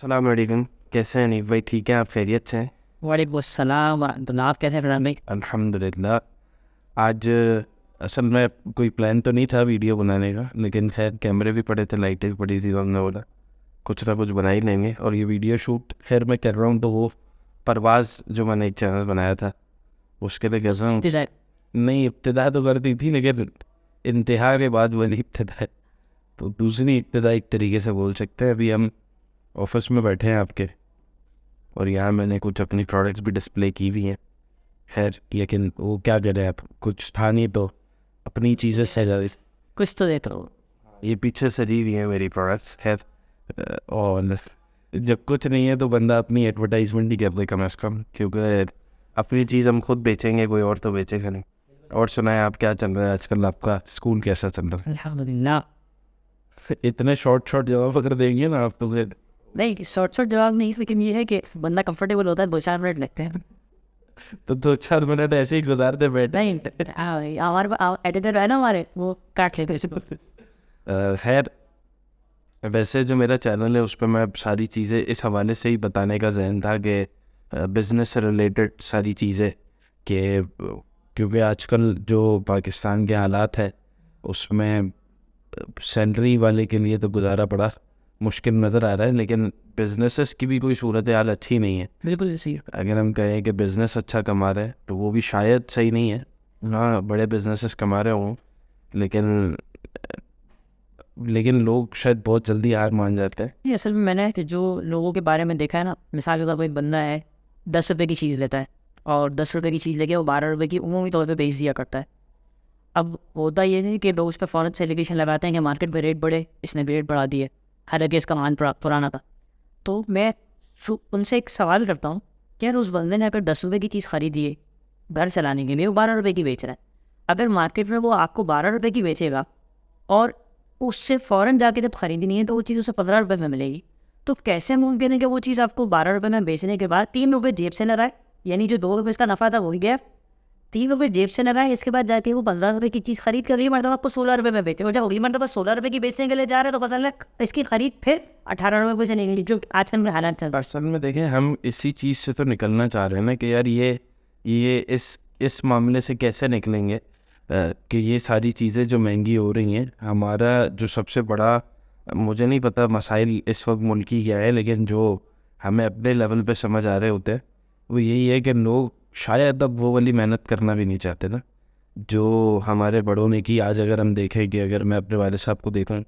अस्सलाम वालेकुम। कैसे हैं अनीफ भाई? ठीक है, आप खैरियत से हैं? वालेकुम अस्सलाम वरहमतुल्लाह। आप कैसे हैं फरहान भाई? अल्हम्दुलिल्लाह। आज असल में कोई प्लान तो नहीं था वीडियो बनाने का, लेकिन खैर कैमरे भी पड़े थे, लाइटें भी पड़ी थी, तो हमने बोला कुछ ना कुछ बना ही लेंगे। और ये वीडियो शूट खैर मैं कर रहा हूँ तो वो परवाज़ जो मैंने एक चैनल बनाया था उसके लिए कर रहा हूँ। डिज़ाइन नहीं, इब्तिदा तो कर दी थी, लेकिन इंतहा के बाद वाली इब्तिदा है, तो दूसरी इब्तिदा एक तरीके से बोल सकते हैं। अभी हम ऑफिस में बैठे हैं आपके, और यहाँ मैंने कुछ अपनी प्रोडक्ट्स भी डिस्प्ले की हुई हैं। खैर लेकिन वो क्या करें, आप कुछ था नहीं तो अपनी चीज़ें सजा दी। कुछ तो देता हूँ। ये पीछे सजी हुई है मेरी प्रोडक्ट्स। खैर और जब कुछ नहीं है तो बंदा अपनी एडवर्टाइजमेंट ही कर दे कम अज़ कम, क्योंकि अपनी चीज़ हम खुद बेचेंगे, कोई और तो बेचेगा नहीं। और सुनाए, आप क्या चल रहा है आजकल? आपका स्कूल कैसा चल रहा अल्हम्दुलिल्लाह। है? इतने शॉर्ट जवाब अगर देंगे ना आप तो फिर नहीं, शॉर्ट जवाब नहीं, लेकिन ये है कि बंदा कंफर्टेबल होता है, 2-4 मिनट लगते हैं। तो 2-4 मिनट ऐसे ही गुजारते बैठे। नहीं, हाँ भाई, हमारे एडिटर है ना, हमारे वो काट लेते हैं। खैर वैसे जो मेरा चैनल है उस पर मैं सारी चीज़ें इस हवाले से ही बताने का जहन था कि बिज़नेस से रिलेटेड सारी चीज़ें कि क्योंकि आजकल जो पाकिस्तान के हालात है उसमें सैलरी वाले के लिए तो गुजारा बड़ा मुश्किल नज़र आ रहा है, लेकिन बिजनेसेस की भी कोई सूरत हाल अच्छी नहीं है। बिल्कुल सही। अगर हम कहें कि बिज़नेस अच्छा कमा रहे हैं तो वो भी शायद सही नहीं है। हाँ, बड़े बिजनेसेस कमा रहे हों, लेकिन लोग शायद बहुत जल्दी हार मान जाते हैं। नहीं, असल में मैंने कि जो लोगों के बारे में देखा है ना, मिसाल के तौर पर एक बंदा है, 10 रुपये की चीज़ लेता है और 10 रुपये की चीज़ लेके वो 12 रुपये की उमूमी तौर पर बेच दिया करता है। अब होता ये नहीं कि लोग उस पर फ़ौरन से एलिगेशन लगाते हैं कि मार्केट में रेट बढ़े, इसने रेट बढ़ा दिए, हालांकि इसका मान पुराना था। तो मैं उनसे एक सवाल करता हूँ कि यार, उस बंदे ने अगर 10 रुपये की चीज़ ख़रीदी है घर चलाने के लिए, वो 12 रुपये की बेच रहा है। अगर मार्केट में वो आपको 12 रुपये की बेचेगा और उससे फ़ौरन जाके जब ख़रीदनी है तो वो चीज़ उसे 15 रुपये में मिलेगी, तो कैसे मुमकिन है कि वो चीज़ आपको 12 रुपये में बेचने के बाद 3 रुपये जेब से लगाए? यानी जो 2 रुपये इसका नफ़ा था वो ही गया, 3 रुपये जेब से लगाए, इसके बाद जाके वो 15 रुपये की चीज़ खरीद कर अगली मरतबा आपको 16 रुपये में बेचे, और जब अगली मरतबा 16 रुपये की बेचने के लिए जा रहे हैं तो पता लग इसकी खरीद फिर 18 रुपये से निकली, जो आजकल में हालात चल रहा है। असल में देखें, हम इसी चीज़ से तो निकलना चाह रहे हैं ना कि यार ये इस मामले से कैसे निकलेंगे कि ये सारी चीज़ें जो महंगी हो रही हैं। हमारा जो सबसे बड़ा, मुझे नहीं पता मसाइल इस वक्त मुल्की क्या है, लेकिन जो हमें अपने लेवल पे समझ आ रहे होते हैं वो यही है कि लोग शायद अब वो वाली मेहनत करना भी नहीं चाहते ना जो हमारे बड़ों ने की। आज अगर हम देखें कि अगर मैं अपने वाले साहब को देखूं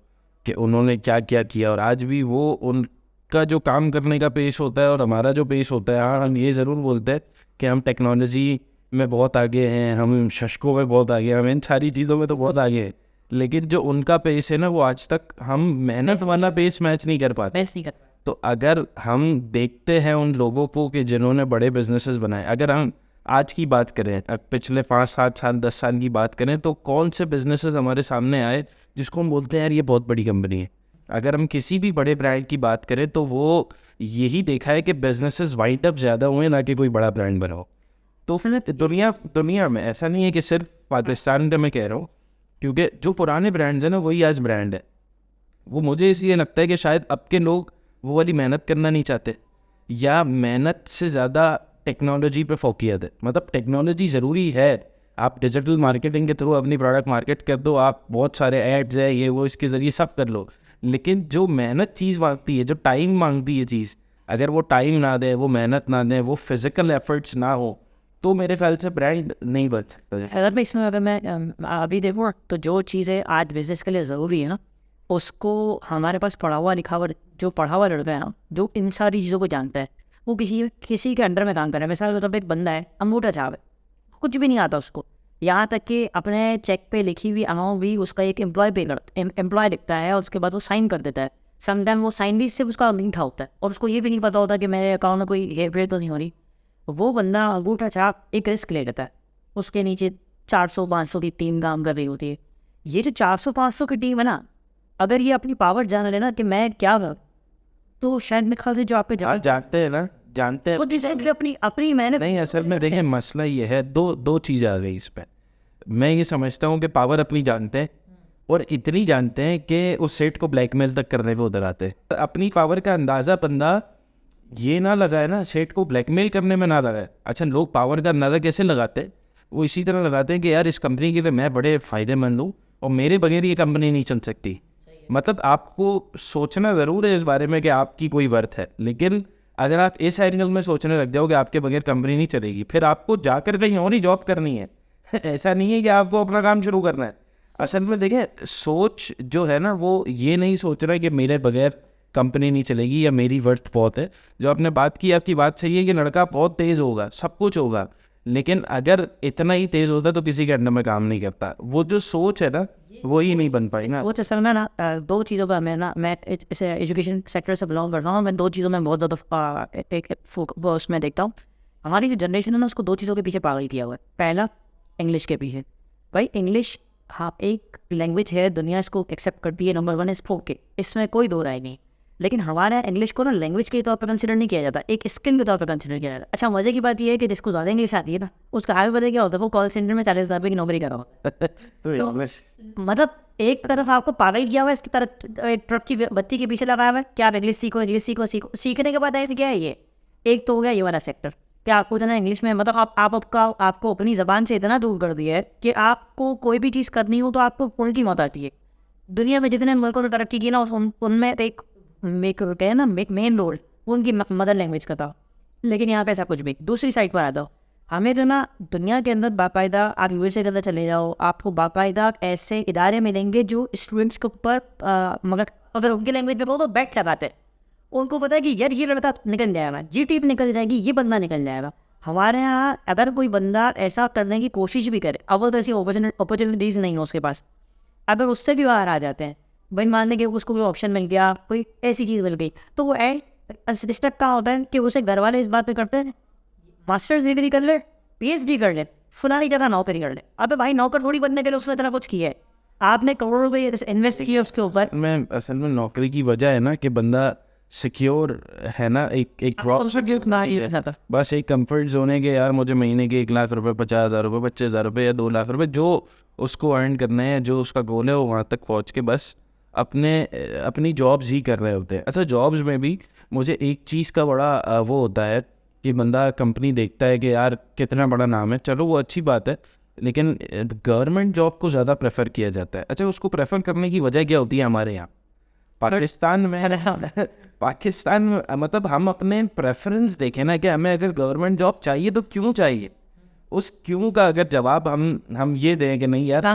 कि उन्होंने क्या क्या किया, और आज भी वो उनका जो काम करने का पेश होता है और हमारा जो पेश होता है, हाँ हम ये ज़रूर बोलते हैं कि हम टेक्नोलॉजी में बहुत आगे हैं, हम शशकों में बहुत आगे हैं, हम इन सारी चीज़ों में तो बहुत आगे हैं, लेकिन जो उनका पेस है ना वो आज तक हम मेहनत वाला पेस मैच नहीं कर पाते। बेस नहीं कर। तो अगर हम देखते हैं उन लोगों को कि जिन्होंने बड़े बिजनेसेस बनाए, अगर हम आज की बात करें, पिछले 5-7 साल 10 साल की बात करें, तो कौन से बिजनेसेस हमारे सामने आए जिसको हम बोलते हैं यार ये बहुत बड़ी कंपनी है? अगर हम किसी भी बड़े ब्रांड की बात करें तो वो यही देखा है कि बिजनेसेस वाइंड अप ज़्यादा हुए, ना कि कोई बड़ा ब्रांड बना हो। तो फिर दुनिया में ऐसा नहीं है कि सिर्फ पाकिस्तान में मैं कह रहा हूँ, क्योंकि जो पुराने ब्रांड्स हैं ना वही आज ब्रांड है। वो मुझे इसलिए लगता है कि शायद अब के लोग वो वाली मेहनत करना नहीं चाहते, या मेहनत से ज़्यादा टेक्नोलॉजी पे फोकियत है। मतलब टेक्नोलॉजी ज़रूरी है, आप डिजिटल मार्केटिंग के थ्रू अपनी प्रोडक्ट मार्केट कर दो, आप बहुत सारे एड्स है ये वो इसके ज़रिए सब कर लो, लेकिन जो मेहनत चीज़ मांगती है, जो टाइम मांगती है चीज़, अगर वो टाइम ना दे, वो मेहनत ना दें, वो फिज़िकल एफर्ट्स ना हो, तो मेरे ख्याल से ब्रांड नहीं बन सकता है। अगर मैं अभी देखूँ तो जो चीज़ें आज बिज़नेस के लिए ज़रूरी है ना, उसको हमारे पास पढ़ा हुआ लड़का है ना, जो इन सारी चीज़ों को जानता है, वो किसी के अंडर में काम कर रहा है। मिसाल के तौर पर एक बंदा है, अंगूठा छाप है, कुछ भी नहीं आता उसको, यहाँ तक कि अपने चेक पे लिखी हुई अमाउंट भी उसका एक एम्प्लॉय लिखता है और उसके बाद वो साइन कर देता है। समटाइम वो साइन भी सिर्फ उसका अंगूठा होता है और उसको ये भी नहीं पता होता कि मेरे अकाउंट में कोई हेर फेर तो नहीं हो रही। वो बंदा अंगूठा छाप एक रिस्क ले लेता है, उसके नीचे 400-500 की टीम काम कर रही होती है। ये जो 400-500 की टीम है ना, अगर ये अपनी पावर जान ले ना कि मैं क्या कर, तो शायद मेरे ख्याल से जो आपके जानते हैं ना, जानते हैं वो डिसाइड अपनी मेहनत नहीं। असल में देखें, मसला ये है, दो चीज़ें आ गई इस पर। मैं ये समझता हूँ कि पावर अपनी जानते हैं, और इतनी जानते हैं कि उस सेट को ब्लैकमेल तक करने पे उतर आते हैं। अपनी पावर का अंदाज़ा बंदा ये ना लगाए ना, सेट को ब्लैकमेल करने में ना लगाए। अच्छा, लोग पावर का अंदाज़ा कैसे लगाते हैं? वो इसी तरह लगाते हैं कि यार इस कंपनी के लिए मैं बड़े फ़ायदेमंद हूँ और मेरे बगैर ये कंपनी नहीं चल सकती। मतलब आपको सोचना ज़रूर है इस बारे में कि आपकी कोई वर्थ है, लेकिन अगर आप इस एंगल में सोचने लग जाओ कि आपके बगैर कंपनी नहीं चलेगी, फिर आपको जाकर कहीं और ही जॉब करनी है। ऐसा नहीं है कि आपको अपना काम शुरू करना है। असल में देखिए, सोच जो है ना, वो ये नहीं सोच रहा कि मेरे बगैर कंपनी नहीं चलेगी या मेरी वर्थ बहुत है। जो आपने बात की, आपकी बात सही है कि लड़का बहुत तेज़ होगा, सब कुछ होगा, लेकिन अगर इतना ही तेज़ होता तो किसी के अंडर में काम नहीं करता। वो जो सोच है ना, वो ही नहीं बन पाई ना। वो असल में ना दो चीज़ों का मैं इस एजुकेशन सेक्टर से बिलोंग करता हूँ। मैं दो चीज़ों में बहुत ज़्यादा वो उसमें देखता हूँ। हमारी जो जनरेशन है ना, उसको दो चीज़ों के पीछे पागल किया हुआ है। पहला, इंग्लिश के पीछे। भाई इंग्लिश हाँ एक लैंग्वेज है, दुनिया इसको एक्सेप्ट करती है, नंबर 1 स्पोक के, इसमें कोई दो राय नहीं। लेकिन हमारे यहाँ इंग्लिश को ना लैंग्वेज के तौर पर कंसिडर नहीं किया जाता, एक स्किल के तौर पर कंसिडर किया जाता है। अच्छा, मजे की बात यह है कि जिसको ज़्यादा इंग्लिश आती है ना, उसका हाल पता क्या होता है, वो कॉल सेंटर में 40,000 रुपये की नौकरी कर रहा होता है। तो इंग्लिश मतलब एक तरफ आपको पागल किया हुआ है, इसकी तरफ ट्रक की बत्ती के पीछे लगाया हुआ है कि आप इंग्लिश सीखो, इंग्लिश सीखो सीखो। सीखने के बाद ऐसे क्या है ये, एक तो हो गया ये वाला सेक्टर कि आपको जो है ना इंग्लिश में, मतलब आपको अपनी ज़बान से इतना दूर कर दिया है कि आपको कोई भी चीज़ करनी हो तो आपको उल्टी मौत आती है। दुनिया में जितने मुल्कों ने तरक्की की ना, उनमें एक मेन रोल उनकी मदर लैंग्वेज का था। लेकिन यहाँ पे ऐसा कुछ भी। दूसरी साइड पर आ जाओ, हमें जो ना दुनिया के अंदर बाकायदा, आप यूएसए के अंदर चले जाओ, आपको बाकायदा ऐसे इदारे मिलेंगे जो स्टूडेंट्स के ऊपर मगर अगर उनकी लैंग्वेज में बोलो तो बैट लगाते हैं। उनको पता है कि यार ये लड़का निकल जाएगा, जीटीप निकल जाएगी, ये बंदा निकल जाएगा। हमारे यहाँ अगर कोई बंदा ऐसा करने की कोशिश भी करे, अब वो तो ऐसी अपॉर्चुनिटीज़ नहीं है उसके पास, अगर उससे भी बाहर आ जाते हैं, भाई मान लें कि उसको कोई ऑप्शन मिल गया, कोई ऐसी चीज़ मिल गई, तो वो स्टेप कहाँ होता है कि उसे घर वाले इस बात पे करते हैं, मास्टर्स डिग्री कर ले, पीएचडी कर ले, फलानी जगह नौकरी कर ले। अबे भाई नौकर थोड़ी बनने के लिए उसने इतना कुछ किया है, आपने करोड़ों रुपये इन्वेस्ट किए उसके ऊपर। मैं असल में नौकरी की वजह है ना कि बंदा सिक्योर है ना, एक बस एक कंफर्ट जोन है कि यार मुझे महीने के 1 लाख रुपए, 50,000 रुपये, 25,000 रुपये या 2 लाख रुपए जो उसको अर्न करने हैं, जो उसका गोल है, वो वहाँ तक पहुँच के बस अपनी जॉब्स ही कर रहे होते हैं। अच्छा, जॉब्स में भी मुझे एक चीज़ का बड़ा वो होता है कि बंदा कंपनी देखता है कि यार कितना बड़ा नाम है, चलो वो अच्छी बात है, लेकिन गवर्नमेंट जॉब को ज़्यादा प्रेफर किया जाता है। अच्छा, उसको प्रेफर करने की वजह क्या होती है? हमारे यहाँ पाकिस्तान में मतलब हम अपने प्रेफरेंस देखें ना कि हमें अगर गवर्नमेंट जॉब चाहिए तो क्यों चाहिए, उस क्यों का अगर जवाब हम ये दें कि नहीं यार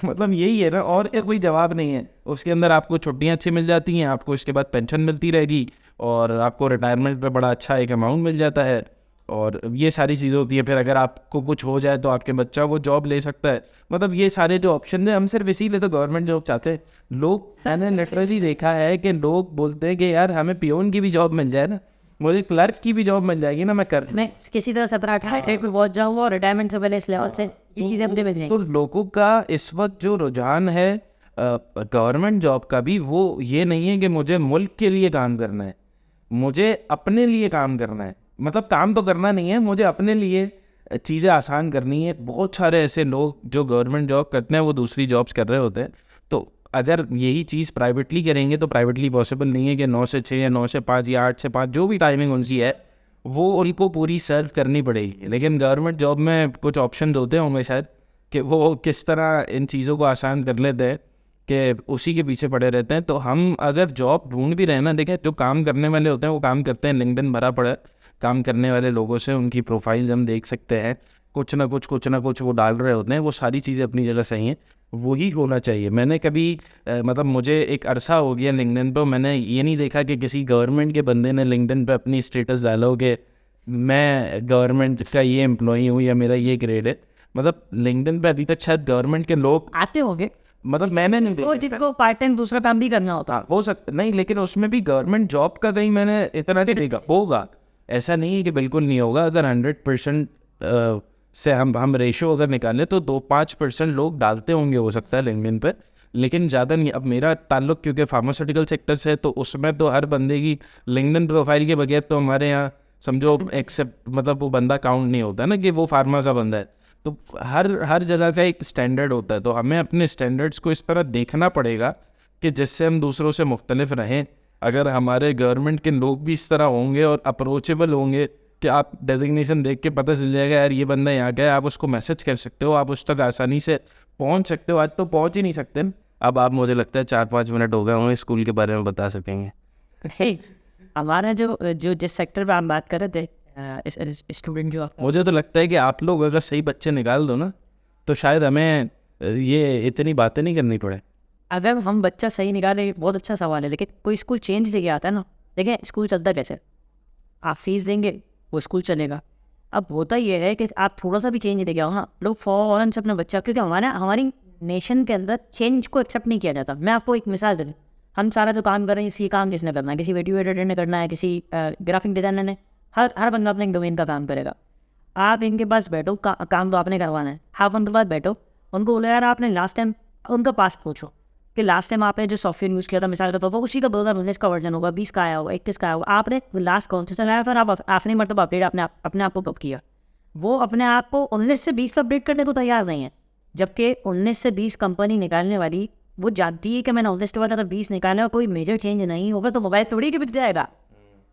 मतलब यही है ना, और कोई जवाब नहीं है। उसके अंदर आपको छुट्टियां अच्छी मिल जाती हैं, आपको इसके बाद पेंशन मिलती रहेगी और आपको रिटायरमेंट पे बड़ा अच्छा एक अमाउंट मिल जाता है, और ये सारी चीज़ें होती है। फिर अगर आपको कुछ हो जाए तो आपके बच्चा वो जॉब ले सकता है। मतलब ये सारे जो ऑप्शन है, हम सिर्फ इसीलिए तो गवर्नमेंट जॉब चाहते हैं। लोग, मैंने लिटरली देखा है कि लोग बोलते हैं कि यार हमें पियोन की भी जॉब मिल जाए ना, मुझे क्लर्क की भी जॉब मिल जाएगी ना, मैं किसी तरह 17-18 पे पहुंच जाऊंगा और रिटायरमेंट से पहले इस लेवल से ये चीज़ें मुझे मिल जाएंगी। तो लोगों का इस वक्त जो रुझान है गवर्नमेंट जॉब का भी, वो ये नहीं है कि मुझे मुल्क के लिए काम करना है, मुझे अपने लिए काम करना है। मतलब काम तो करना नहीं है, मुझे अपने लिए चीज़ें आसान करनी है। बहुत सारे ऐसे लोग जो गवर्नमेंट जॉब करते हैं वो दूसरी जॉब्स कर रहे होते हैं। तो अगर यही चीज़ प्राइवेटली करेंगे तो प्राइवेटली पॉसिबल नहीं है कि 9 से 6 या 9 से 5 या 8 से 5 जो भी टाइमिंग उनकी है वो उनको पूरी सर्व करनी पड़ेगी। लेकिन गवर्नमेंट जॉब में कुछ ऑप्शन होते होंगे शायद कि वो किस तरह इन चीज़ों को आसान कर लेते हैं कि उसी के पीछे पड़े रहते हैं। तो हम अगर जॉब ढूंढ भी रहे ना, देखें जो काम करने वाले होते हैं वो काम करते हैं, लिंक्डइन भरा पड़ा है काम करने वाले लोगों से, उनकी प्रोफाइल्स हम देख सकते हैं, कुछ ना कुछ वो डाल रहे होते हैं। वो सारी चीज़ें अपनी जगह सही हैं, वही होना चाहिए। मैंने कभी मतलब मुझे एक अरसा हो गया लिंक्डइन पर, मैंने ये नहीं देखा कि किसी गवर्नमेंट के बंदे ने लिंक्डइन पे अपनी स्टेटस डाला हो कि मैं गवर्नमेंट का ये एम्प्लॉई हूँ या मेरा ये ग्रेड है। मतलब लिंक्डइन पे अभी तक शायद गवर्नमेंट के लोग आते होंगे, मतलब मैंने नहीं देखा। जिनको पार्ट टाइम दूसरा काम भी करना होता हो सकता नहीं, लेकिन उसमें भी गवर्नमेंट जॉब का कहीं मैंने इतना नहीं देखा। होगा, ऐसा नहीं है कि बिल्कुल नहीं होगा। अगर 100% से हम रेशो अगर निकालें तो 2-5% लोग डालते होंगे, हो सकता है लिंक्डइन पे, लेकिन ज़्यादा नहीं। अब मेरा ताल्लुक क्योंकि फार्मास्यूटिकल सेक्टर से है तो उसमें तो हर बंदे की लिंक्डइन प्रोफाइल के बगैर तो हमारे यहाँ समझो एक्सेप्ट, मतलब वो बंदा काउंट नहीं होता ना कि वो फार्मा का बंदा है। तो हर जगह का एक स्टैंडर्ड होता है, तो हमें अपने स्टैंडर्ड्स को इस तरह देखना पड़ेगा कि जिससे हम दूसरों से मुख्तलिफ रहें। अगर हमारे गवर्नमेंट के लोग भी इस तरह होंगे और अप्रोचेबल होंगे कि आप डेजिग्नेशन देख के पता चल जाएगा यार ये बंदा यहाँ का है, आप उसको मैसेज कर सकते हो, आप उस तक आसानी से पहुँच सकते हो। आज तो पहुँच ही नहीं सकते। अब आप, मुझे लगता है 4-5 मिनट हो गए होंगे, स्कूल के बारे में बता सकेंगे। हमारा जो जो जिस सेक्टर पे आप बात कर रहे थे, स्टूडेंट जो मुझे तो लगता है कि आप लोग अगर सही बच्चे निकाल दो ना तो शायद हमें ये इतनी बातें नहीं करनी पड़े। अगर हम बच्चा सही निकाले, बहुत अच्छा सवाल है, लेकिन कोई स्कूल चेंज लेके आता है ना, देखिए स्कूल चलता कैसे, आप फीस देंगे वो स्कूल चलेगा। अब होता ये है कि आप थोड़ा सा भी चेंज लेके आओ ना, लोग फ़ौरन से अपना बच्चा, क्योंकि हमारी नेशन के अंदर चेंज को एक्सेप्ट नहीं किया जाता। मैं आपको एक मिसाल दे दूँ, हम सारा जो काम कर रहे हैं इसी काम किसने करना है, किसी वीडियो एडिटर ने करना है, किसी ग्राफिक डिज़ाइनर ने, हर बंदा अपने डोमेन का काम करेगा। आप इनके पास बैठो, काम तो आपने करवाना है, आप उनके पास बैठो, उनको बोलो यार आपने लास्ट टाइम, उनका पास पूछो कि लास्ट टाइम आपने जो सॉफ्टवेयर यूज़ किया था, मिसाल के तौर पर उसी का 2019 का वर्जन होगा, 20 का आया होगा, 21 का आया होगा, आपने लास्ट कौन सा चलाया, फिर आप आखिरी मतलब अपडेट अपने आप को कब किया। वो अपने आप को 19 से 20 का अपडेट करने को तैयार नहीं है, जबकि 19 से 20 कंपनी निकालने वाली वो जानती है कि मैंने 19 के बाद अगर 20 निकालने और कोई मेजर चेंज नहीं होगा तो मोबाइल थोड़ी के बिक जाएगा,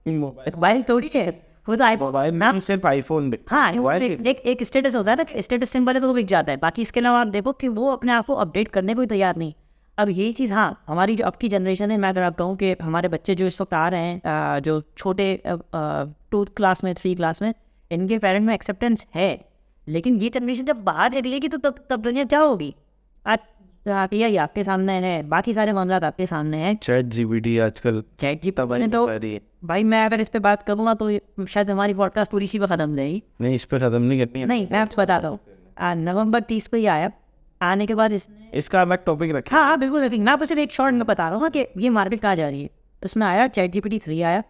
मोबाइल थोड़ी है वो तो मोबाइल नाम सिर्फ आईफोन भी। हाँ, एक स्टेटस होता है ना, स्टेटस सिंबल है तो वो बिक जाता है, बाकी इसके अलावा आप देखो कि वो अपने आप को अपडेट करने को ही तैयार नहीं। अब यही चीज़, हाँ, हमारी जो अब की जनरेशन है, मैं अगर आप कहूँ कि हमारे बच्चे जो इस वक्त आ रहे हैं, जो छोटे 2 क्लास में 3 क्लास में, इनके पेरेंट में एक्सेप्टेंस है, लेकिन ये जनरेशन जब बाहर निकलेगी तो तब दुनिया क्या होगी। आज यही आपके सामने है, बाकी सारे मामला आपके सामने हैं। चैट जीपीटी आजकल चैट जीपीटी तो भाई मैं अगर इस पे बात करूँगा तो शायद हमारी पॉडकास्ट पूरी इसी पर ख़त्म नहीं। नहीं, इस पे ख़त्म नहीं करनी है। नहीं, मैं आपको बताता हूँ, नवंबर 30 पे ही आया, आने के बाद इसका अलग टॉपिक रखा। हाँ बिल्कुल, लेकिन मैं आपको सिर्फ एक शॉर्ट में बता रहा हूँ ना कि ये मार्केट कहाँ जा रही है। उसमें आया चैट जीपीटी 3 आया,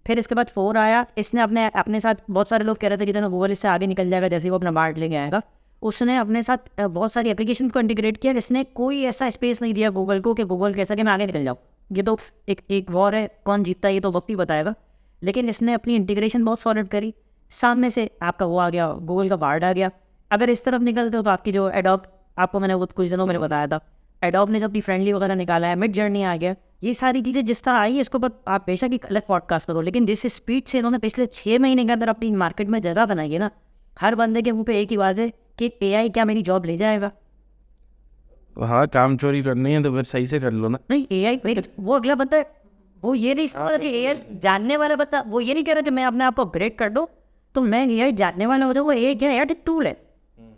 फिर इसके बाद 4 आया। इसने अपने साथ, बहुत सारे लोग कह रहे थे कि गूगल इससे आगे निकल जाएगा जैसे वो अपना बार्ट लेके आएगा, उसने अपने साथ बहुत सारी एप्लीकेशन को इंटीग्रेट किया, जिसने कोई ऐसा स्पेस नहीं दिया गूगल को कि गूगल कह सके मैं आगे निकल जाऊँ। ये तो एक वॉर है, कौन जीतता है ये तो वक्त ही बताएगा, लेकिन इसने अपनी इंटीग्रेशन बहुत सॉलिड करी। सामने से आपका वो आ गया, गूगल का बार्ड आ गया। अगर इस तरफ निकलते हो तो आपकी जो एडोब, आपको मैंने वो कुछ दिनों मैंने बताया था, एडोब ने जो अपनी फ्रेंडली वगैरह निकाला है, मिड जर्नी आ गया, ये सारी चीज़ें जिस तरह आई है इसके ऊपर आप बेशक एक अलग पॉडकास्ट करो, लेकिन जिस स्पीड से इन्होंने पिछले 6 महीने के अंदर अपनी मार्केट में जगह बनाई है ना, हर बंदे के मुंह पे एक ही बात है कि AI क्या मेरी जॉब ले जाएगा। हाँ, काम चोरी करनी है तो फिर सही से कर लो ना। नहीं, AI वो अगला बंदा है, वो ये नहीं सोच रहा कि AI जानने वाला बंदा, वो ये नहीं कह रहा कि मैं अपने आप को अपग्रेड कर दूँ तो मैं AI जानने वाला हो जाऊँ। वो AI क्या है यार, एक टूल है,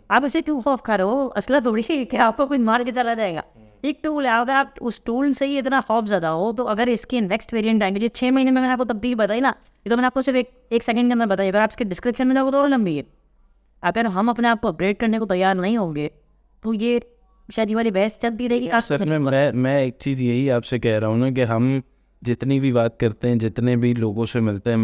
आप इसे क्यों खौफ खा रहे हो, असला थोड़ी है कि आपको कोई मार के चला जाएगा, एक टूल है। अगर आप उस टूल से ही इतना खौफ ज़्यादा हो तो अगर इसके नेक्स्ट वेरिएंट आएंगे, जो 6 महीने में मैंने आपको तब्दीली बताई ना, ये तो मैंने आपको सिर्फ एक सेकंड के अंदर बताई, अगर आप इसके डिस्क्रिप्शन में जाओगे तो और लंबी है। अगर हम अपने आप को अपग्रेड करने को तैयार नहीं होंगे तो ये शायद ये वाली बहस चलती रहेगी। सर मैं एक चीज़ यही आपसे कह रहा हूँ ना कि हम जितनी भी बात करते हैं, जितने भी लोगों से मिलते हैं,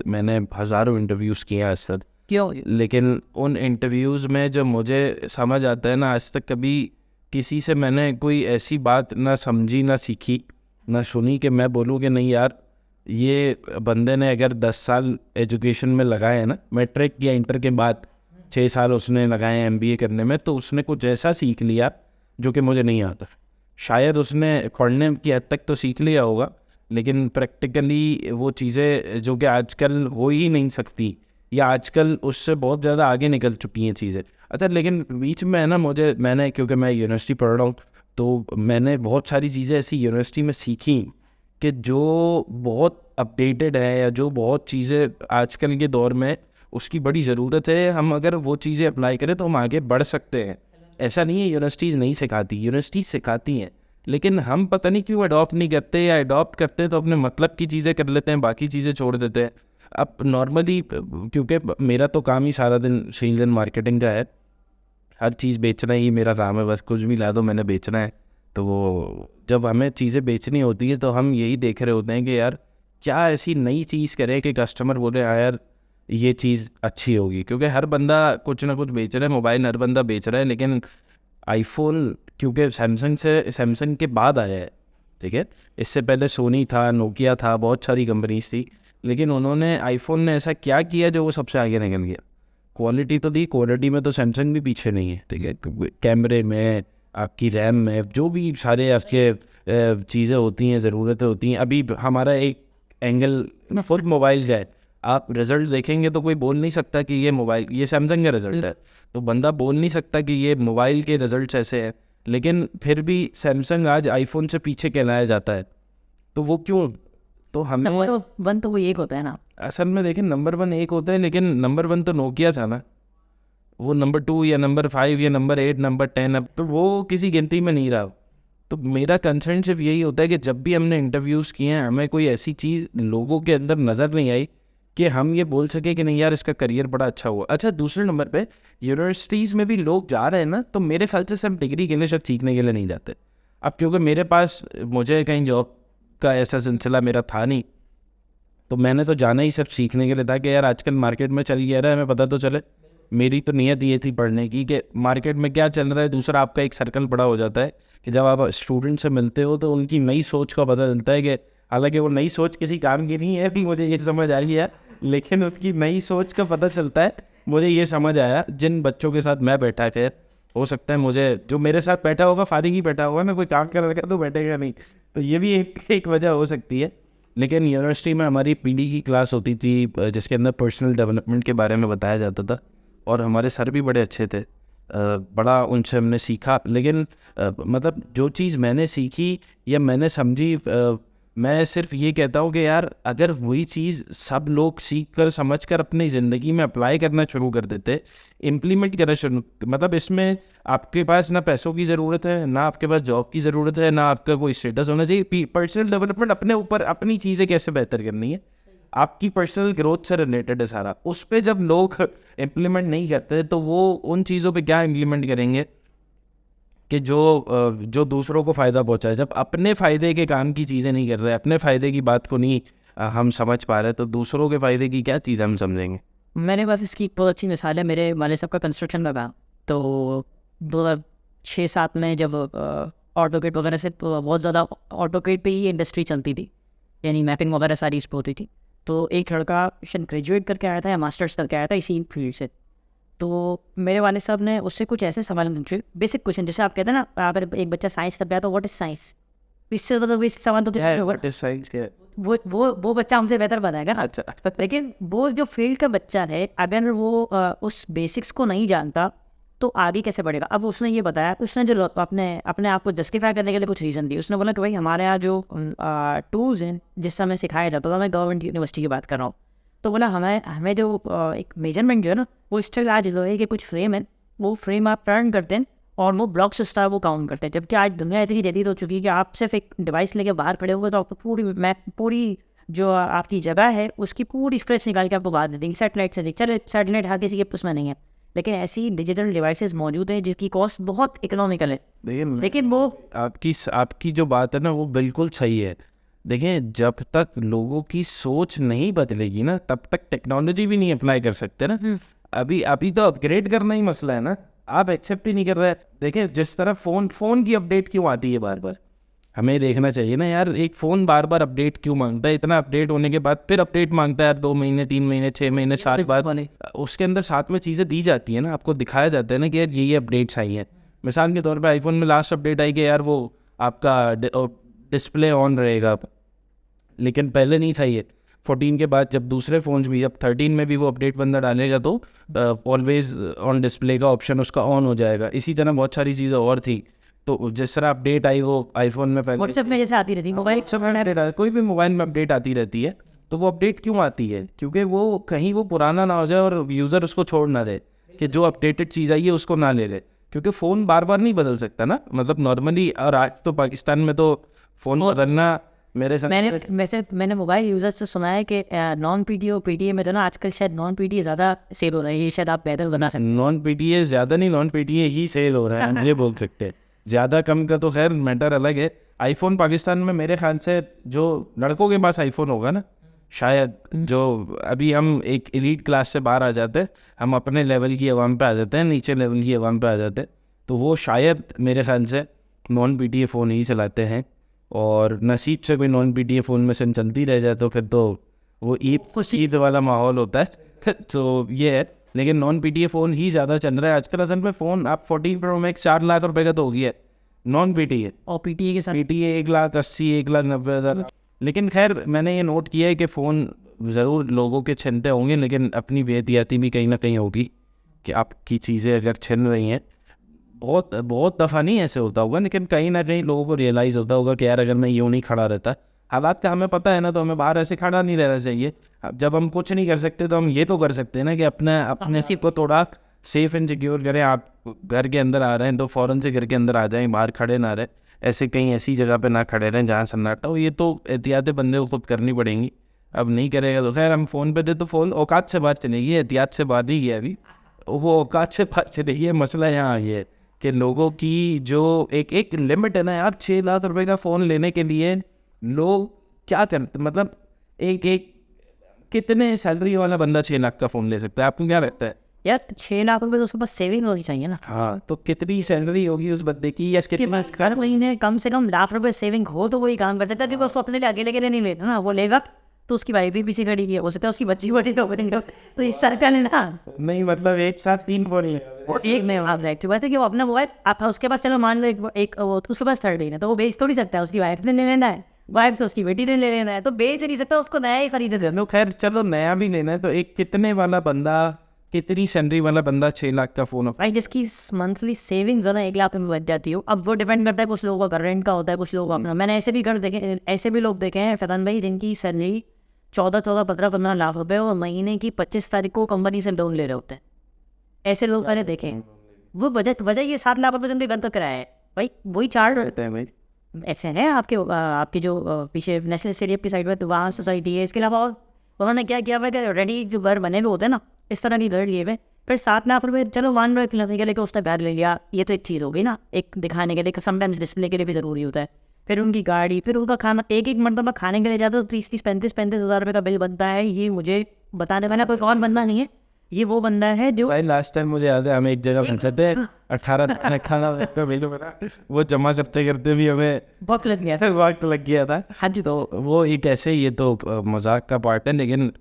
मैंने हज़ारों इंटरव्यूज़ किए हैं आज तक, क्यों, लेकिन उन इंटरव्यूज़ में जब मुझे समझ आता है ना, आज तक कभी किसी से मैंने कोई ऐसी बात ना समझी, ना सीखी, ना सुनी कि मैं बोलूँ कि नहीं यार ये बंदे ने अगर 10 साल एजुकेशन में लगाए हैं ना, मैट्रिक या इंटर के बाद 6 साल उसने लगाए MBA करने में, तो उसने कुछ ऐसा सीख लिया जो कि मुझे नहीं आता। शायद उसने पढ़ने की हद तक तो सीख लिया होगा, लेकिन प्रैक्टिकली वो चीज़ें जो कि आजकल हो ही नहीं सकती, या आजकल उससे बहुत ज़्यादा आगे निकल चुकी हैं चीज़ें। अच्छा, लेकिन बीच में है ना मैंने क्योंकि मैं यूनिवर्सिटी पढ़ रहा हूँ तो मैंने बहुत सारी चीज़ें ऐसी यूनिवर्सिटी में सीखी कि जो बहुत अपडेटेड है, या जो बहुत चीज़ें आजकल के दौर में उसकी बड़ी ज़रूरत है। हम अगर वो चीज़ें अप्लाई करें तो हम आगे बढ़ सकते हैं। ऐसा नहीं है यूनिवर्सिटीज़ नहीं सिखाती, यूनिवर्सिटीज़ सिखाती हैं, लेकिन हम पता नहीं क्यों अडॉप्ट नहीं करते, या अडॉप्ट करते तो अपने मतलब की चीज़ें कर लेते हैं, बाकी चीज़ें छोड़ देते हैं। अब नॉर्मली क्योंकि मेरा तो काम ही सारा दिन सेल्स एंड मार्केटिंग का है, हर चीज़ बेचना ही मेरा काम है, बस कुछ भी ला दो मैंने बेचना है। तो वो जब हमें चीज़ें बेचनी होती है तो हम यही देख रहे होते हैं कि यार क्या ऐसी नई चीज़ करें कि कस्टमर बोले हाँ यार ये चीज़ अच्छी होगी, क्योंकि हर बंदा कुछ ना कुछ बेच रहा है। मोबाइल हर बंदा बेच रहा है, लेकिन आईफोन क्योंकि सैमसंग के बाद आया है, ठीक है, इससे पहले सोनी था, नोकिया था, बहुत सारी कंपनीज थी, लेकिन उन्होंने आईफोन ने ऐसा क्या किया जो वो सबसे आगे निकल गया। क्वालिटी तो दी, क्वालिटी में तो सैमसंग भी पीछे नहीं है, ठीक है। कैमरे में, आपकी रैम में, जो भी सारे आपके चीज़ें होती हैं, ज़रूरतें होती हैं। अभी हमारा एक एंगल फुल मोबाइल का है, आप रिज़ल्ट देखेंगे तो कोई बोल नहीं सकता कि ये मोबाइल, ये सैमसंग का रिज़ल्ट है, तो बंदा बोल नहीं सकता कि ये मोबाइल के रिज़ल्ट ऐसे हैं। लेकिन फिर भी सैमसंग आज आईफोन से पीछे कहलाया जाता है, तो वो क्यों? तो हमें नंबर 1 तो वो एक होता है ना। असल में देखें, नंबर 1 एक होता है, लेकिन नंबर 1 तो नोकिया था ना, वो नंबर 2 या नंबर 5 या नंबर 8 नंबर 10, अब तो वो किसी गिनती में नहीं रहा। तो मेरा कंसर्न सिर्फ यही होता है कि जब भी हमने इंटरव्यूज़ किए हैं, हमें कोई ऐसी चीज़ लोगों के अंदर नज़र नहीं आई कि हम ये बोल सके कि नहीं यार इसका करियर बड़ा अच्छा हुआ। अच्छा, दूसरे नंबर पे यूनिवर्सिटीज़ में भी लोग जा रहे हैं ना, तो मेरे ख्याल से सब डिग्री के लिए, सब सीखने के लिए नहीं जाते। अब क्योंकि मेरे पास, मुझे कहीं जॉब का ऐसा सिलसिला मेरा था नहीं, तो मैंने तो जाना ही सब सीखने के लिए था कि यार आजकल मार्केट में चल गया रहा है, हमें पता तो चले। मेरी तो नीयत ये थी पढ़ने की कि मार्केट में क्या चल रहा है। दूसरा, आपका एक सर्कल बड़ा हो जाता है कि जब आप स्टूडेंट से मिलते हो तो उनकी नई सोच का पता चलता है कि हालांकि वो नई सोच किसी काम की नहीं है, भी मुझे ये समझ आ रही है, लेकिन उसकी नई सोच का पता चलता है। मुझे ये समझ आया, जिन बच्चों के साथ मैं बैठा है, फिर हो सकता है मुझे, जो मेरे साथ बैठा होगा फारिग ही बैठा होगा, मैं कोई काम कर रखा तो बैठेगा नहीं, तो ये भी एक वजह हो सकती है। लेकिन यूनिवर्सिटी में हमारी पीडी की क्लास होती थी जिसके अंदर पर्सनल डेवलपमेंट के बारे में बताया जाता था, और हमारे सर भी बड़े अच्छे थे, बड़ा उनसे हमने सीखा। लेकिन मतलब जो चीज़ मैंने सीखी या मैंने समझी, मैं सिर्फ ये कहता हूँ कि यार अगर वही चीज़ सब लोग सीख कर समझ कर अपनी ज़िंदगी में अप्लाई करना शुरू कर देते, इम्प्लीमेंट करना शुरू, मतलब इसमें आपके पास ना पैसों की ज़रूरत है, ना आपके पास जॉब की ज़रूरत है, ना आपका कोई स्टेटस होना चाहिए। पर्सनल डेवलपमेंट अपने ऊपर, अपनी चीज़ें कैसे बेहतर करनी है, आपकी पर्सनल ग्रोथ से रिलेटेड है सारा। उस पर जब लोग इम्प्लीमेंट नहीं करते तो वो उन चीज़ों पे क्या इम्प्लीमेंट करेंगे कि जो दूसरों को फ़ायदा पहुंचाए। जब अपने फ़ायदे के काम की चीज़ें नहीं कर रहे, अपने फ़ायदे की बात को नहीं हम समझ पा रहे, तो दूसरों के फ़ायदे की क्या चीज़ हम समझेंगे। मेरे पास इसकी एक बहुत अच्छी मिसाल है। मेरे वाले साहब का कंस्ट्रक्शन का काम, तो 2006-7 में जब ऑटोकेड वगैरह से बहुत ज़्यादा ऑटोकेड पे ही इंडस्ट्री चलती थी, यानी मैपिंग वगैरह सारी इस पर होती थी। तो एक लड़का शायद ग्रेजुएट करके आया था या मास्टर्स करके आया था इसी फील्ड से। तो मेरे वाले साहब ने उससे कुछ ऐसे सवाल पूछे, बेसिक क्वेश्चन, जैसे आप कहते हैं ना, अगर एक बच्चा साइंस कर गया तो व्हाट इज साइंस, इससे ज़्यादा बेसिक सवाल तो वो बच्चा हमसे बेहतर बताएगा ना। अच्छा, लेकिन वो जो फील्ड का बच्चा है, अगर वो उस बेसिक्स को नहीं जानता तो आगे कैसे बढ़ेगा। अब उसने ये बताया, उसने जो अपने आप को जस्टिफाई करने के लिए कुछ रीज़न दी। उसने बोला कि भाई हमारे यहाँ जो टूल्स हैं जिस समय सिखाया जाता था, मैं गवर्नमेंट यूनिवर्सिटी की बात कर रहा हूँ, तो बोला हमें जो एक मेजरमेंट जो है ना, वो स्टिल आज लोहे के कुछ फ्रेम है, वो फ्रेम आप टर्न करते हैं और वो ब्लॉक सिस्टम वो काउंट करते हैं। जबकि आज दुनिया इतनी जदीद हो चुकी है कि आप सिर्फ एक डिवाइस लेके बाहर खड़े हुए तो आपको पूरी जो आपकी जगह है उसकी पूरी स्ट्रेच निकाल के आपको बाहर दे देंगे सैटेलाइट से। चले सैटेलाइट हर किसी के उसमें नहीं है, लेकिन ऐसी डिजिटल डिवाइसेस मौजूद हैं जिसकी कॉस्ट बहुत इकोनॉमिकल है। लेकिन वो आपकी जो बात है ना, वो बिल्कुल सही है। देखें, जब तक लोगों की सोच नहीं बदलेगी ना, तब तक टेक्नोलॉजी भी नहीं अप्लाई कर सकते ना। अभी तो अपग्रेड करना ही मसला है ना, आप एक्सेप्ट ही नहीं कर रहे। देखें, जिस तरह फ़ोन की अपडेट क्यों आती है बार बार, हमें देखना चाहिए ना यार, एक फ़ोन बार बार अपडेट क्यों मांगता है। इतना अपडेट होने के बाद फिर अपडेट मांगता है यार, 2 महीने 3 महीने 6 महीने 7 बाद उसके अंदर साथ में चीज़ें दी जाती है ना, आपको दिखाया जाता है ना कि यार ये अपडेट्स आई हैं। मिसाल के तौर पे आईफोन में लास्ट अपडेट आई कि यार वो आपका डिस्प्ले ऑन रहेगा, लेकिन पहले नहीं था ये। 14 के बाद जब दूसरे फ़ोन भी, अब 13 में भी वो अपडेट बंदा डालेगा तो ऑलवेज ऑन डिस्प्ले का ऑप्शन उसका ऑन हो जाएगा। इसी तरह बहुत सारी चीज़ें और थी। तो जिस तरह अपडेट आई वो आईफोन में पहले व्हाट्सएप में जैसे आती रहती, मोबाइल कोई भी मोबाइल में अपडेट आती रहती है। तो वो अपडेट क्यों आती है? क्योंकि वो कहीं वो पुराना ना हो जाए और यूज़र उसको छोड़ ना दे, कि जो अपडेटेड चीज़ आई है उसको ना ले ले। क्योंकि फ़ोन बार बार नहीं बदल सकता ना, मतलब नॉर्मली। और आज तो पाकिस्तान में तो फ़ोन बदलना मेरे साथ, मैंने मोबाइल यूज़र से सुना है कि नॉन पीटीए और पीटीए में जो ना आजकल शायद नॉन पीटीए ज़्यादा सेल हो रहा है। ये शायद आप बेहतर बना सकते। नॉन पीटीए ज़्यादा नहीं, नॉन पीटीए ही सेल हो रहा है, ये बोल सकते हैं। ज़्यादा कम का तो खैर मैटर अलग है। आईफोन पाकिस्तान में मेरे ख्याल से जो लड़कों के पास आईफोन होगा ना, शायद जो अभी हम एक एलीट क्लास से बाहर आ जाते हैं, हम अपने लेवल की आवाम पे आ जाते हैं, नीचे लेवल की आवाम पे आ जाते हैं, तो वो शायद मेरे ख्याल से नॉन पीटीए फ़ोन ही चलाते हैं। और नसीब से कोई नॉन पीटीए फ़ोन में से चलती रह जाए तो फिर तो वो ईद वाला माहौल होता है। तो ये है। लेकिन नॉन PTA फ़ोन ही ज़्यादा चल रहा है आजकल। असल में फ़ोन आप 14 Pro Max 4 लाख रुपए का तो हो गया है नॉन PTA। और PTA के साथ PTA 1,80,000 1,90,000। लेकिन खैर मैंने ये नोट किया है कि फ़ोन ज़रूर लोगों के छिनते होंगे, लेकिन अपनी बेहतियाती भी कहीं ना कहीं होगी कि आपकी चीज़ें अगर छिन रही हैं। बहुत बहुत दफ़ा नहीं ऐसे होता होगा, लेकिन कहीं ना कहीं लोगों को रियलाइज़ होता होगा कि यार अगर मैं यूँ नहीं खड़ा रहता, हालात का हमें पता है ना, तो हमें बाहर ऐसे खड़ा नहीं रहना चाहिए। अब जब हम कुछ नहीं कर सकते तो हम ये तो कर सकते हैं ना कि अपने सिर्फ को थोड़ा सेफ़ एंड सिक्योर करें। आप घर के अंदर आ रहे हैं तो फ़ौरन से घर के अंदर आ जाएं, बाहर खड़े ना रहें, ऐसे कहीं ऐसी जगह पे ना खड़े रहें जहाँ सन्नाटा हो। ये तो एहतियातें बंदे को खुद करनी पड़ेंगी। अब नहीं करेगा तो खैर हम फ़ोन पे थे तो फ़ोन औकात से बाहर चलेगी, एहतियात से बाहर ही गया अभी, वो औकात से बाहर चलेगी। है मसला यहाँ ये है कि लोगों की जो एक लिमिट है ना यार, 6 लाख रुपए का फ़ोन लेने के लिए लोग क्या करते, मतलब एक कितने सैलरी वाला बंदा 6 लाख का फ़ोन ले सकता है? आपको क्या लगता है? यार 6 लाख रुपए तो उसके पास सेविंग होनी चाहिए ना। हाँ, तो कितनी सैलरी होगी उस बंदे की, या के कितना पास हर महीने कम से कम लाख रुपए सेविंग हो तो वही काम कर सकता है, क्योंकि उसको अपने लिए अकेले के लिए नहीं लेना ना। वो लेगा तो उसकी वाइफ भी पीछे खड़ी है, हो सकता है उसकी बच्ची बड़ी हो बनेंगे, तो इस सरकार ने ना नहीं, मतलब एक साथ 3 फ़ोन ही वो एक नहीं आप जाए वैसे कि वो अपना मोबाइल आप उसके पास, चलो मान लो एक वो उसके पास 13 है तो वो बेच थोड़ी सकता है, उसकी वाइफ ने ले लेना है, वाइफ से उसकी बेटी ने ले लेना है, तो बेच नहीं सकता, उसको नया ही खरीदे थे। चलो खैर, चलो नया भी लेना है तो एक कितने वाला बंदा, कितनी सैलरी वाला बंदा 6 लाख का फ़ोन भाई जिसकी मंथली सेविंग्स जो ना 1 लाख में बच जाती हो, अब वो डिपेंड करता है, कुछ लोगों का रेंट का होता है, कुछ लोगों का अपना। मैंने ऐसे भी कर देखे, ऐसे भी लोग देखे हैं फैजान भाई जिनकी सैलरी 14 15 लाख रुपए और महीने की 25 तारीख को कंपनी से लोन ले रहे होते हैं। ऐसे लोग मैंने देखे हैं। वो वजह ये 7 लाख रुपये जिनके घर तक कराया है भाई, वही 4 रहते हैं भाई। ऐसे हैं आपके जो पीछे नेशनल स्टेडियम की साइड में, तो वहाँ सोसाइटी है। इसके अलावा और उन्होंने क्या किया हुआ कि रेडी जो घर बने हुए होते हैं ना, इस तरह के घर लिए हुए, फिर 7 लाख रुपये चलो मान लो एक लड़के के लेकर उसने घर ले लिया, ये तो एक चीज़ हो गई ना, एक दिखाने के लिए, समटाइम्स डिस्प्ले के लिए भी ज़रूरी होता है। फिर उनकी गाड़ी, फिर उनका खाना, एक मरतबा खाने के लिए जाते तो 30 35 हज़ार रुपये का बिल बनता है। ये मुझे बताने वाला कोई और बंदा नहीं है, ये वो बंदा है जो भाई लास्ट टाइम मुझे याद है हम एक जगह पहुंचे थे, 18 खाना बिल बना, वो जमा करते करते भी हमें बहुत लग गया था। वक्त लग गया था। हाँ जी, तो वो एक ऐसे, ये तो मजाक का पार्ट है, लेकिन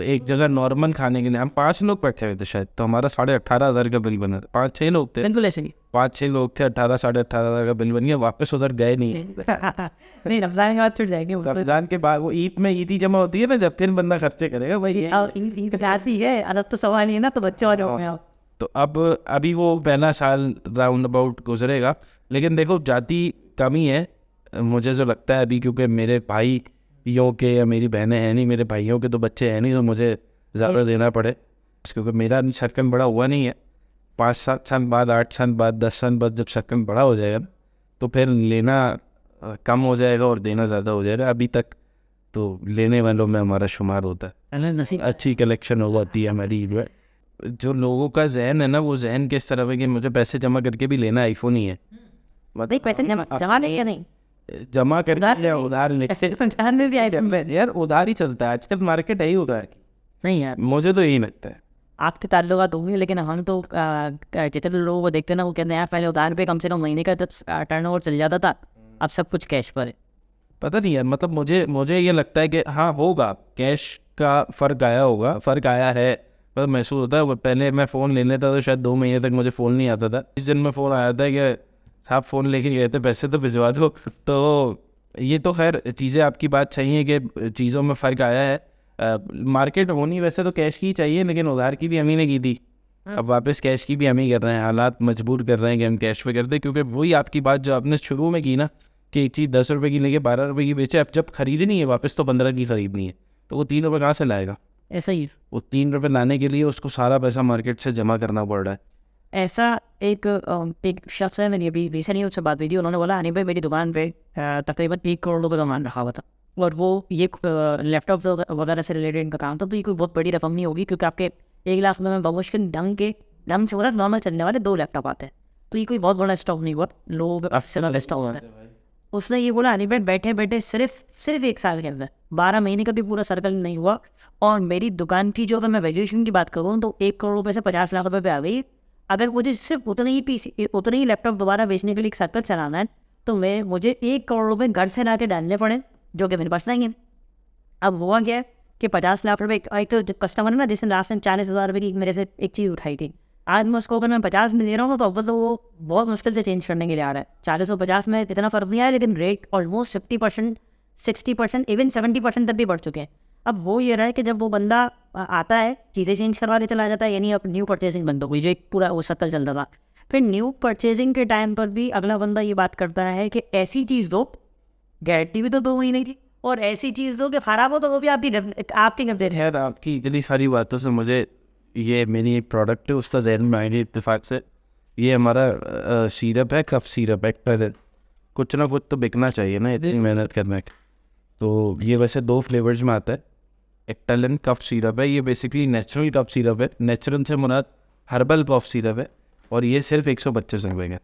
एक जगह नॉर्मल खाने के लिए हम 5 लोग बैठे हुए थे शायद, तो हमारा 18,500 का बिल बना था। 5-6 लोग थे, बिल्कुल ऐसे ही 5-6 लोग थे, 18,500 का बिल बन गया। वापस उधर गए नहीं। नहीं, रमजान के बाद छुट जाएंगे वो। रमजान के बाद वो ईद में ईदी जमा होती है ना, जब फिर बंदा खर्चे करेगा भाई। और ईद आती है, अलग तो सवाल नहीं है ना, तो बच्चे और हो गए आप। तो अब अभी वो पहला साल राउंड अबाउट गुजरेगा, लेकिन देखो जाति कमी है मुझे जो लगता है अभी, क्योंकि मेरे भाइयों के या मेरी बहनें हैं नहीं, मेरे भाइयों के तो बच्चे हैं नहीं, तो मुझे ज़्यादा देना पड़े, क्योंकि मेरा सर्कल बड़ा हुआ नहीं है। 5-7 साल बाद, 8 साल बाद, 10 साल बाद जब सर्कल बड़ा हो जाएगा तो फिर लेना कम हो जाएगा और देना ज़्यादा हो जाएगा। अभी तक तो लेने वालों में हमारा शुमार होता है, नसीब अच्छी कलेक्शन हो जाती है हमारी। जो लोगों का जहन है ना, वो जहन किस तरह है कि मुझे पैसे जमा करके भी लेना आईफोन ही है, नहीं पैसे जमा नहीं है, नहीं जमा करके उधार ले रमजान में भी आए यार, उधार ही चलता है आजकल, मार्केट है ही उधार की। नहीं यार, मुझे तो यही लगता है। आपके ताल्लुकात होंगे, लेकिन हम तो जितने लोगों को देखते हैं ना, वो कहते हैं यार पहले उधार पे कम से कम महीने का जब टर्नओवर चल जाता था, अब सब कुछ कैश पर है। पता नहीं यार, मतलब मुझे ये लगता है कि हाँ होगा, कैश का फ़र्क आया होगा, फ़र्क आया है, मतलब महसूस होता है। पहले मैं फ़ोन ले लेता तो शायद 2 महीने तक मुझे फ़ोन नहीं आता था। इस दिन में फ़ोन आया था कि आप फ़ोन लेके गए थे, पैसे तो भिजवा दो। तो ये तो खैर चीज़ें, आपकी बात सही है कि चीज़ों में फ़र्क आया है। मार्केट होनी वैसे तो कैश की ही चाहिए, लेकिन उधार की भी हम ही ने की थी, अब वापस कैश की भी हम ही कर रहे हैं। हालात मजबूर कर रहे हैं कि हम कैश पे कर दें, क्योंकि वही आपकी बात जो आपने शुरू में की ना, कि एक चीज़ 10 रुपये की लेके 12 रुपये की बेचे, अब जब खरीदनी है वापस तो 15 की खरीदनी है, तो वो 3 रुपये कहाँ से लाएगा? ऐसा ही वो 3 रुपये लाने के लिए उसको सारा पैसा मार्केट से जमा करना पड़ रहा है। ऐसा एक शख्स है, मेरी अभी रिसेंटली उससे बात हुई थी, उन्होंने बोला अनिल भाई मेरी दुकान पे तकरीबन 1 करोड़ रुपये का मान रखा हुआ था, और वो ये लैपटॉप वगैरह से रिलेटेड इनका काम था। तो ये कोई बहुत बड़ी रकम नहीं होगी, क्योंकि आपके 1 लाख में बमुश्किल ढंग से बोला नॉर्मल चलने वाले 2 लैपटॉप आते हैं, तो ये कोई बहुत बड़ा स्टॉक नहीं हुआ, लोग स्टॉक होता है। उसने ये बोला अनिल भाई बैठे बैठे सिर्फ 1 साल के अंदर 12 महीने का भी पूरा सर्कल नहीं हुआ, और मेरी दुकान की जो, अगर मैं वैल्यूएशन की बात करूँ तो 1 करोड़ रुपये से 50 लाख रुपये पे आ गई। अगर मुझे सिर्फ उतने ही लैपटॉप दोबारा बेचने के लिए एक सर्कल चलाना है, तो मुझे 1 करोड़ रुपये घर से ला के डालने पड़े, जो कि मेरे पास नहीं है। अब हुआ क्या है कि 50 लाख रुपए एक जो कस्टमर है ना, जिसने लास्ट टाइम 40,000 रुपये की मेरे से एक चीज़ उठाई थी, आज मैं उसको अगर मैं 50 में दे रहा हूँ तो अव्वल तो वो बहुत मुश्किल से चेंज करने के लिए आ रहा है। 40 और 50 में इतना फ़र्क नहीं आया, लेकिन रेट ऑलमोस्ट 50%, 60%, इवन 70% तक भी बढ़ चुके हैं। अब वो ये रहा है कि जब वो बंदा आता है, चीज़ें चेंज करवा के चला जाता है, यानी अब न्यू परचेजिंग बंद हो गई, जो एक पूरा वो सर्कल चलता था। फिर न्यू परचेजिंग के टाइम पर भी अगला बंदा ये बात करता है कि ऐसी चीज़ दो, गारंटी भी तो 2 महीने की, और ऐसी चीज़ दो कि ख़राब हो तो वो भी आपकी गिफ्ट यार आपकी इतनी सारी बातों से मुझे ये मेरी एक प्रोडक्ट है उसका जहन में आई इत्तेफाक से। ये हमारा सिरप है, कफ सिरप है। कुछ ना कुछ तो बिकना चाहिए ना, इतनी मेहनत करने की। तो ये वैसे 2 फ्लेवर्स में आता है। एक्टलन कफ सिरप है, ये बेसिकली नेचुरल कफ सिरप है। नेचुरल से मुराद हर्बल कफ सिरप है, और ये सिर्फ 125 रुपये का।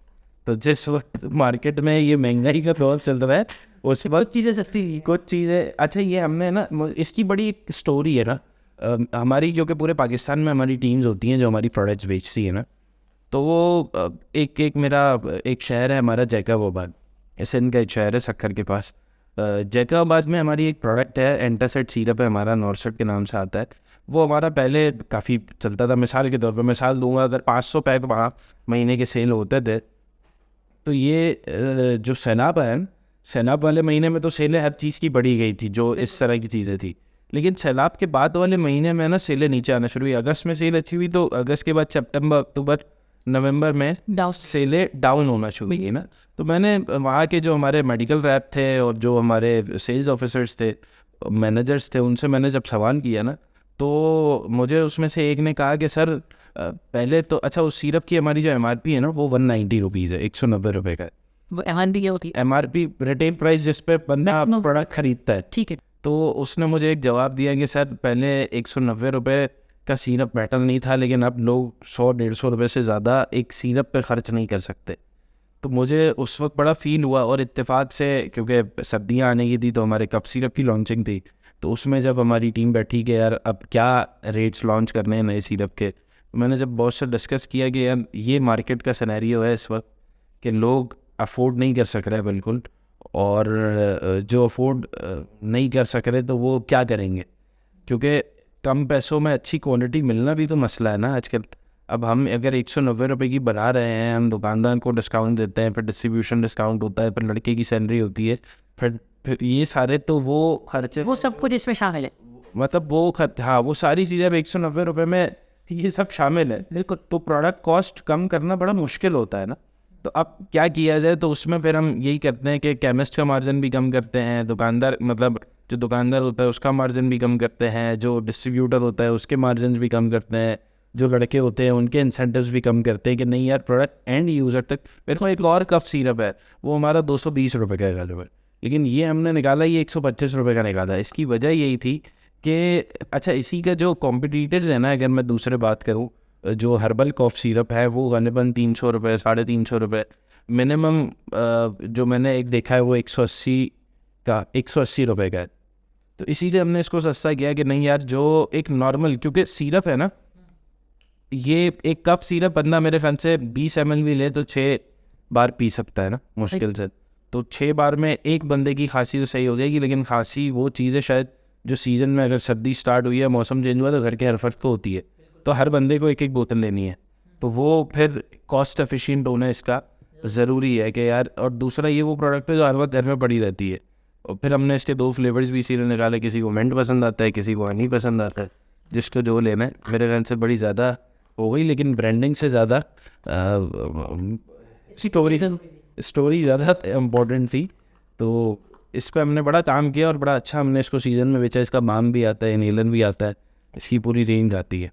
तो जिस वक्त मार्केट में ये महंगाई का दौर चल रहा है, उसके बाद चीज़ें सस्ती, कुछ चीज़ें अच्छा ये हमने ना, इसकी बड़ी एक स्टोरी है ना। हमारी जो कि पूरे पाकिस्तान में हमारी टीम्स होती हैं जो हमारी प्रोडक्ट्स बेचती है ना, तो वो एक मेरा एक शहर है हमारा जैकबाबाद, सिंध का एक शहर है सक्खर के पास। जैकबाबाद में हमारी एक प्रोडक्ट है, एंटासिड सिरप है हमारा, नॉर्सेट के नाम से आता है। वो हमारा पहले काफ़ी चलता था। मिसाल के तौर पर मिसाल दूंगा, अगर 500 पैक वहाँ महीने के सेल होते थे, तो ये जो सैलाब है, सैलाब वाले महीने में तो सेलें हर चीज़ की बढ़ी गई थी जो इस तरह की चीज़ें थी। लेकिन सैलाब के बाद वाले महीने में ना सेलें नीचे आना शुरू हुई। अगस्त में सेल अच्छी हुई, तो अगस्त के बाद सितंबर, अक्टूबर, नवंबर में सेलें डाउन होना शुरू हुई ना। तो मैंने वहाँ के जो हमारे मेडिकल रैप थे और जो हमारे सेल्स ऑफिसर्स थे, मैनेजर्स थे, उनसे मैंने जब सवाल किया ना, तो मुझे उसमें से एक ने कहा कि सर पहले तो अच्छा उस सिरप की हमारी जो MRP है ना, वो 190 रुपीज़ है, 190 रुपये का। MRP क्या होती है? MRP रिटेल प्राइस जिस पे बंदा प्रोडक्ट खरीदता है। ठीक है। तो उसने मुझे एक जवाब दिया कि सर पहले 190 रुपये का सिरप मेटल नहीं था, लेकिन अब लोग 100-150 रुपये से ज़्यादा एक सिरप पे ख़र्च नहीं कर सकते। तो मुझे उस वक्त बड़ा फ़ील हुआ, और इत्तेफाक से क्योंकि सर्दियाँ आने की थी तो हमारे कप सिरप की लॉन्चिंग थी, तो उसमें जब हमारी टीम बैठी कि यार अब क्या रेट्स लॉन्च करने हैं नए सिरप के, तो मैंने जब बॉस से डिस्कस किया कि यार ये मार्केट का सिनेरियो है इस वक्त कि लोग अफोर्ड नहीं कर सक रहे बिल्कुल, और जो अफोर्ड नहीं कर सक रहे तो वो क्या करेंगे, क्योंकि कम पैसों में अच्छी क्वालिटी मिलना भी तो मसला है ना आजकल। अब हम अगर 190 रुपये की बना रहे हैं, हम दुकानदार को डिस्काउंट देते हैं, फिर डिस्ट्रीब्यूशन डिस्काउंट होता है, फिर लड़के की सैलरी होती है, फिर ये सारे तो वो खर्चे, वो सब कुछ इसमें शामिल है। मतलब वो हाँ वो सारी चीज़ें अब 190 रुपये में ये सब शामिल है। बिल्कुल। तो प्रोडक्ट कॉस्ट कम करना बड़ा मुश्किल होता है ना। तो अब क्या किया जाए, तो उसमें फिर हम यही करते हैं कि केमिस्ट का मार्जिन भी कम करते हैं, दुकानदार मतलब जो दुकानदार होता है उसका मार्जिन भी कम करते हैं, जो डिस्ट्रीब्यूटर होता है उसके मार्जिन भी कम करते हैं, जो लड़के होते हैं उनके इंसेंटिव्स भी कम करते हैं कि नहीं यार प्रोडक्ट एंड यूज़र तक। मेरे को एक और कफ सिरप है, वो हमारा 220 रुपये का है, लेकिन ये हमने निकाला ये 125 रुपये का निकाला। इसकी वजह यही थी कि अच्छा इसी का जो कॉम्पिटिटर्स है ना, अगर मैं दूसरे बात करूँ, जो हर्बल कॉफ सिरप है वो गलबन 300 रुपये, 350 रुपये मिनिमम, जो मैंने एक देखा है वो 180 रुपये का है। तो इसीलिए हमने इसको सस्ता किया कि नहीं यार जो एक नॉर्मल, क्योंकि सिरप है ना, ये एक कप सिरप बंदा मेरे ख्याल से 20 ml भी ले तो 6 बार पी सकता है ना मुश्किल से। तो 6 बार में एक बंदे की खांसी तो सही हो जाएगी, लेकिन खांसी वो चीज़ है शायद जो सीज़न में अगर सर्दी स्टार्ट हुई है, मौसम चेंज हुआ, तो घर के हर फर्द को होती है, तो हर बंदे को एक एक बोतल लेनी है। तो वो फिर कॉस्ट एफिशिएंट होना इसका ज़रूरी है कि यार। और दूसरा ये वो प्रोडक्ट है जो हर वक्त घर में पड़ी रहती है। और फिर हमने इसके 2 फ्लेवर्स भी इसीलिए निकाले, किसी को मिंट पसंद आता है, किसी को हनी पसंद आता है, जिसको जो लेना है। मेरे ख्याल से बड़ी ज़्यादा हो गई, लेकिन ब्रांडिंग से ज़्यादा स्टोरी ज़्यादा इम्पोर्टेंट थी। तो इस पर हमने बड़ा काम किया और बड़ा अच्छा हमने इसको सीज़न में बेचा। इसका बाम भी आता है, इनहेलर भी आता है, इसकी पूरी रेंज आती है।